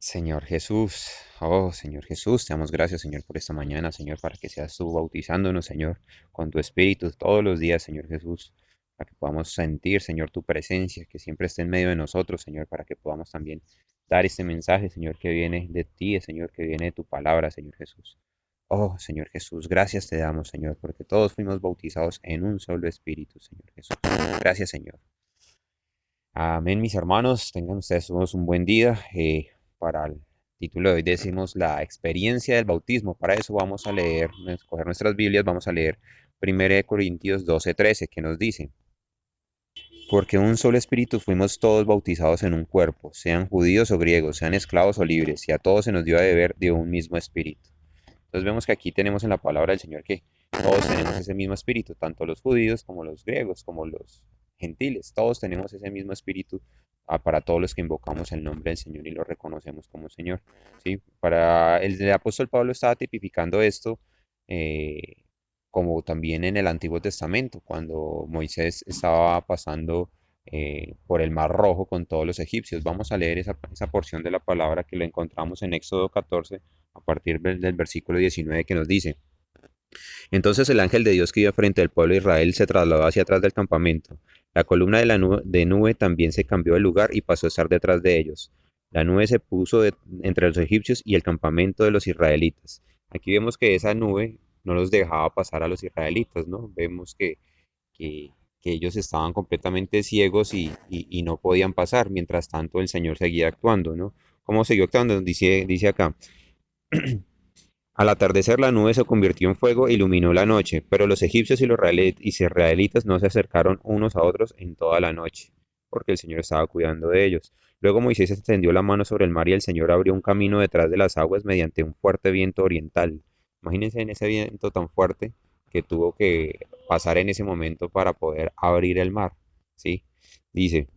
Señor Jesús, oh Señor Jesús, te damos gracias, Señor, por esta mañana, Señor, para que seas tú bautizándonos, Señor, con tu Espíritu todos los días, Señor Jesús, para que podamos sentir, Señor, tu presencia, que siempre esté en medio de nosotros, Señor, para que podamos también dar este mensaje, Señor, que viene de ti, Señor, que viene de tu palabra, Señor Jesús. Oh Señor Jesús, gracias te damos, Señor, porque todos fuimos bautizados en un solo Espíritu, Señor Jesús. Gracias, Señor. Amén, mis hermanos, tengan ustedes todos un buen día. Para el título de hoy decimos la experiencia del bautismo. Para eso vamos a leer, escoger nuestras Biblias, vamos a leer 1 Corintios 12:13, que nos dice, porque un solo espíritu fuimos todos bautizados en un cuerpo, sean judíos o griegos, sean esclavos o libres, y a todos se nos dio a beber de un mismo espíritu. Entonces vemos que aquí tenemos en la palabra del Señor que todos tenemos ese mismo espíritu, tanto los judíos como los griegos, como los gentiles, todos tenemos ese mismo espíritu para todos los que invocamos el nombre del Señor y lo reconocemos como Señor. ¿Sí? Para el apóstol Pablo estaba tipificando esto eh, como también en el Antiguo Testamento, cuando Moisés estaba pasando por el Mar Rojo con todos los egipcios. Vamos a leer esa porción de la palabra que lo encontramos en Éxodo 14 a partir del versículo 19 que nos dice, entonces el ángel de Dios que iba frente al pueblo de Israel se trasladó hacia atrás del campamento. La columna de nube también se cambió de lugar y pasó a estar detrás de ellos. La nube se puso entre los egipcios y el campamento de los israelitas. Aquí vemos que esa nube no los dejaba pasar a los israelitas, ¿no? Vemos que, que ellos estaban completamente ciegos y no podían pasar. Mientras tanto, el Señor seguía actuando, ¿no? ¿Cómo siguió actuando? Dice acá. Al atardecer la nube se convirtió en fuego e iluminó la noche, pero los egipcios y los israelitas no se acercaron unos a otros en toda la noche, porque el Señor estaba cuidando de ellos. Luego Moisés extendió la mano sobre el mar y el Señor abrió un camino detrás de las aguas mediante un fuerte viento oriental. Imagínense en ese viento tan fuerte que tuvo que pasar en ese momento para poder abrir el mar, ¿sí? Dice,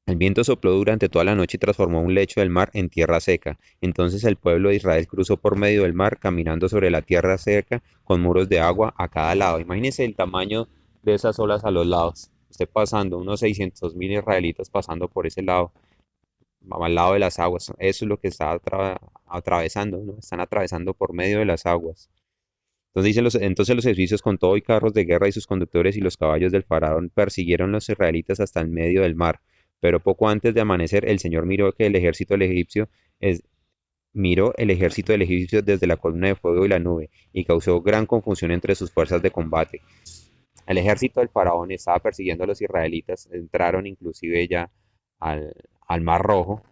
el viento sopló durante toda la noche y transformó un lecho del mar en tierra seca. Entonces el pueblo de Israel cruzó por medio del mar, caminando sobre la tierra seca, con muros de agua a cada lado. Imagínense el tamaño de esas olas a los lados. Usted pasando, unos 600.000 israelitas pasando por ese lado, al lado de las aguas. Eso es lo que está atravesando, ¿no? Están atravesando por medio de las aguas. Entonces los egipcios con todo y carros de guerra y sus conductores y los caballos del faraón persiguieron a los israelitas hasta el medio del mar. Pero poco antes de amanecer, el Señor es- miró el ejército del egipcio desde la columna de fuego y la nube, y causó gran confusión entre sus fuerzas de combate. El ejército del faraón estaba persiguiendo a los israelitas, entraron inclusive ya al Mar Rojo.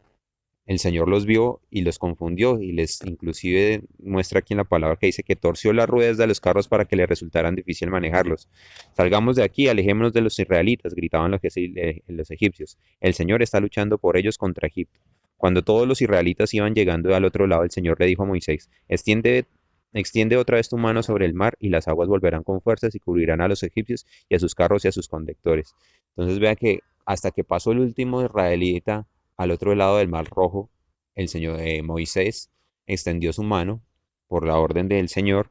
El Señor los vio y los confundió y les inclusive muestra aquí en la palabra que dice que torció las ruedas de los carros para que les resultaran difícil manejarlos. Salgamos de aquí, alejémonos de los israelitas, gritaban los egipcios. El Señor está luchando por ellos contra Egipto. Cuando todos los israelitas iban llegando al otro lado, el Señor le dijo a Moisés, extiende otra vez tu mano sobre el mar y las aguas volverán con fuerzas y cubrirán a los egipcios y a sus carros y a sus conductores. Entonces vea que hasta que pasó el último israelita al otro lado del Mar Rojo, el Señor Moisés extendió su mano por la orden del Señor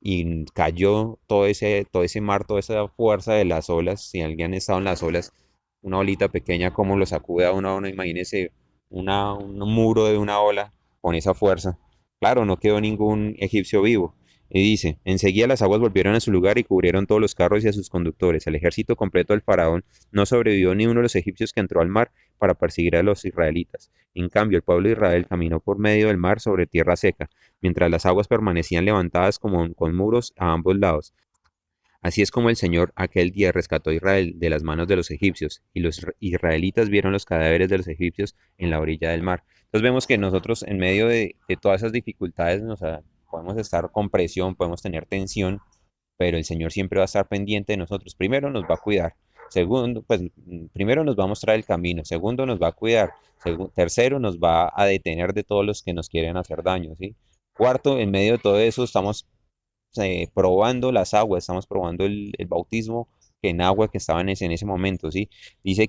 y cayó todo ese mar, toda esa fuerza de las olas. Si alguien ha estado en las olas, una olita pequeña, como lo sacude a uno, imagínese un muro de una ola con esa fuerza. Claro, no quedó ningún egipcio vivo. Y dice, enseguida las aguas volvieron a su lugar y cubrieron todos los carros y a sus conductores. El ejército completo del faraón no sobrevivió ni uno de los egipcios que entró al mar para perseguir a los israelitas. En cambio, el pueblo de Israel caminó por medio del mar sobre tierra seca, mientras las aguas permanecían levantadas como con muros a ambos lados. Así es como el Señor aquel día rescató a Israel de las manos de los egipcios, y los israelitas vieron los cadáveres de los egipcios en la orilla del mar. Entonces vemos que nosotros en medio de todas esas dificultades podemos estar con presión, podemos tener tensión, pero el Señor siempre va a estar pendiente de nosotros. Primero nos va a cuidar. Segundo, pues primero nos va a mostrar el camino. Segundo, nos va a cuidar. Tercero, nos va a detener de todos los que nos quieren hacer daño, ¿sí? Cuarto, en medio de todo eso, estamos probando las aguas, estamos probando el bautismo en agua que estaba en ese momento, ¿sí? Dice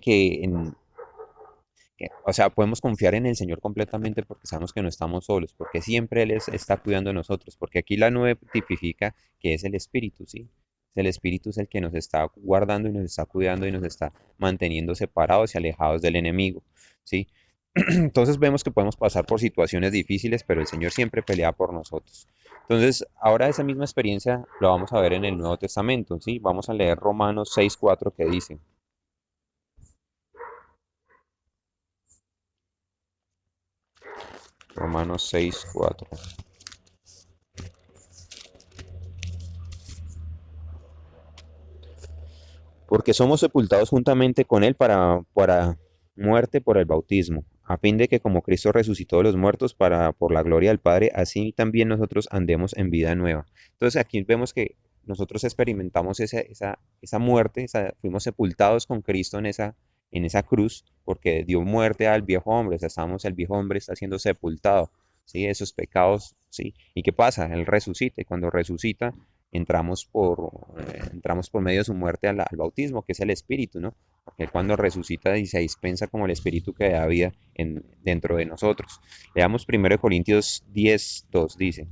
o sea, podemos confiar en el Señor completamente porque sabemos que no estamos solos, porque siempre está cuidando de nosotros, porque aquí la nube tipifica que es el Espíritu, ¿sí? El Espíritu es el que nos está guardando y nos está cuidando y nos está manteniendo separados y alejados del enemigo, ¿sí? Entonces vemos que podemos pasar por situaciones difíciles, pero el Señor siempre pelea por nosotros. Entonces, ahora esa misma experiencia lo vamos a ver en el Nuevo Testamento, ¿sí? Vamos a leer Romanos 6:4 que dice, Romanos 6:4. Porque somos sepultados juntamente con Él para muerte por el bautismo, a fin de que como Cristo resucitó de los muertos por la gloria del Padre, así también nosotros andemos en vida nueva. Entonces aquí vemos que nosotros experimentamos esa muerte, fuimos sepultados con Cristo en esa cruz, porque dio muerte al viejo hombre, o sea, el viejo hombre está siendo sepultado, ¿sí? Esos pecados, ¿sí? ¿Y qué pasa? Él resucita, y cuando resucita, entramos por medio de su muerte al bautismo, que es el Espíritu, ¿no? Porque cuando resucita y se dispensa como el Espíritu que da vida dentro de nosotros. Leamos 1 Corintios 10:2, dice,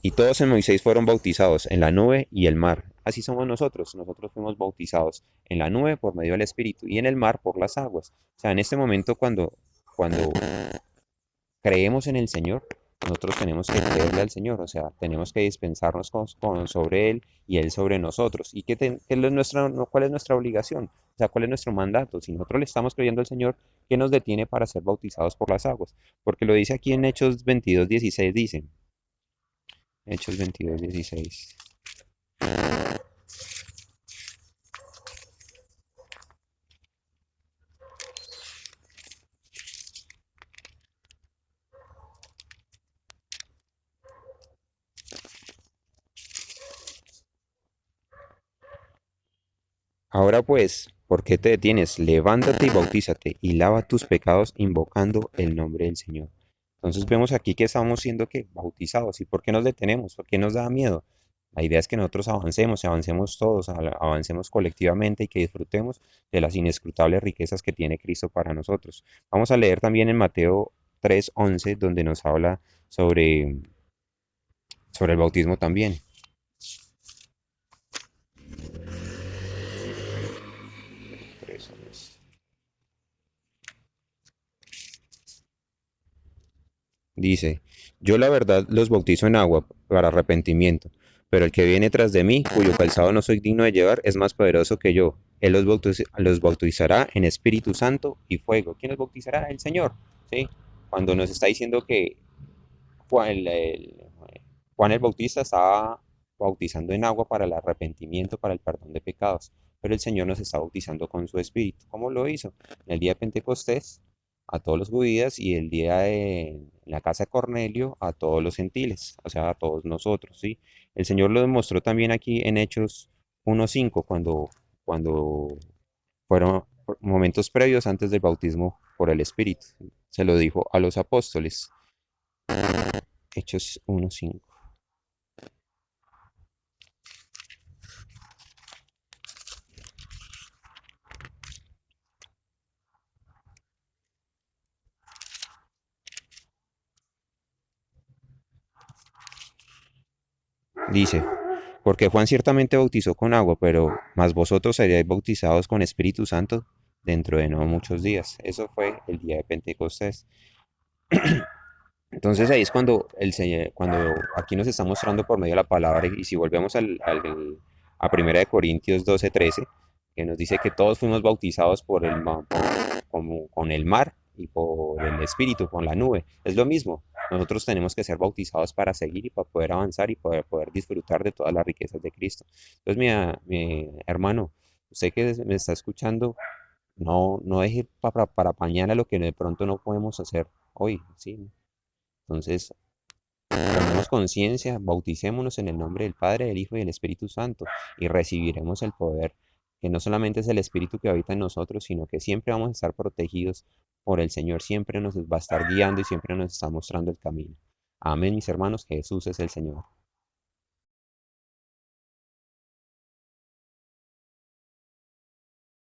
y todos en Moisés fueron bautizados en la nube y el mar. Así somos nosotros fuimos bautizados en la nube por medio del Espíritu y en el mar por las aguas. O sea, en este momento cuando creemos en el Señor, nosotros tenemos que creerle al Señor, o sea, tenemos que dispensarnos sobre Él y Él sobre nosotros. ¿Y qué es cuál es nuestra obligación? O sea, ¿cuál es nuestro mandato? Si nosotros le estamos creyendo al Señor, ¿qué nos detiene para ser bautizados por las aguas? Porque lo dice aquí en Hechos 22:16, dice, Hechos 22:16. Ahora pues, ¿por qué te detienes? Levántate y bautízate y lava tus pecados invocando el nombre del Señor. Entonces vemos aquí que estamos siendo que bautizados. ¿Y por qué nos detenemos? ¿Por qué nos da miedo? La idea es que nosotros avancemos, avancemos todos, avancemos colectivamente y que disfrutemos de las inescrutables riquezas que tiene Cristo para nosotros. Vamos a leer también en Mateo 3:11, donde nos habla sobre el bautismo también. 3:11. Dice, yo la verdad los bautizo en agua para arrepentimiento, pero el que viene tras de mí, cuyo calzado no soy digno de llevar, es más poderoso que yo. Él los bautizará en Espíritu Santo y fuego. ¿Quién los bautizará? El Señor. ¿Sí? Cuando nos está diciendo que Juan Juan el Bautista estaba bautizando en agua para el arrepentimiento, para el perdón de pecados, pero el Señor nos está bautizando con su Espíritu. ¿Cómo lo hizo? En el día de Pentecostés a todos los judíos y el día en la casa de Cornelio a todos los gentiles, o sea, a todos nosotros, ¿sí? El Señor lo demostró también aquí en Hechos 1:5, cuando fueron momentos previos antes del bautismo por el Espíritu. Se lo dijo a los apóstoles. Hechos 1:5. Dice, porque Juan ciertamente bautizó con agua, pero más vosotros seréis bautizados con Espíritu Santo dentro de no muchos días. Eso fue el día de Pentecostés. Entonces ahí es cuando aquí nos está mostrando por medio de la palabra, y si volvemos a 1 Corintios 12:13, que nos dice que todos fuimos bautizados con el mar y por el Espíritu, con la nube. Es lo mismo. Nosotros tenemos que ser bautizados para seguir y para poder avanzar y poder disfrutar de todas las riquezas de Cristo. Entonces, mi hermano, usted que me está escuchando, no deje para mañana lo que de pronto no podemos hacer hoy, ¿sí? Entonces, tomemos conciencia, bauticémonos en el nombre del Padre, del Hijo y del Espíritu Santo y recibiremos el poder, que no solamente es el Espíritu que habita en nosotros, sino que siempre vamos a estar protegidos por el Señor, siempre nos va a estar guiando y siempre nos está mostrando el camino. Amén, mis hermanos, que Jesús es el Señor.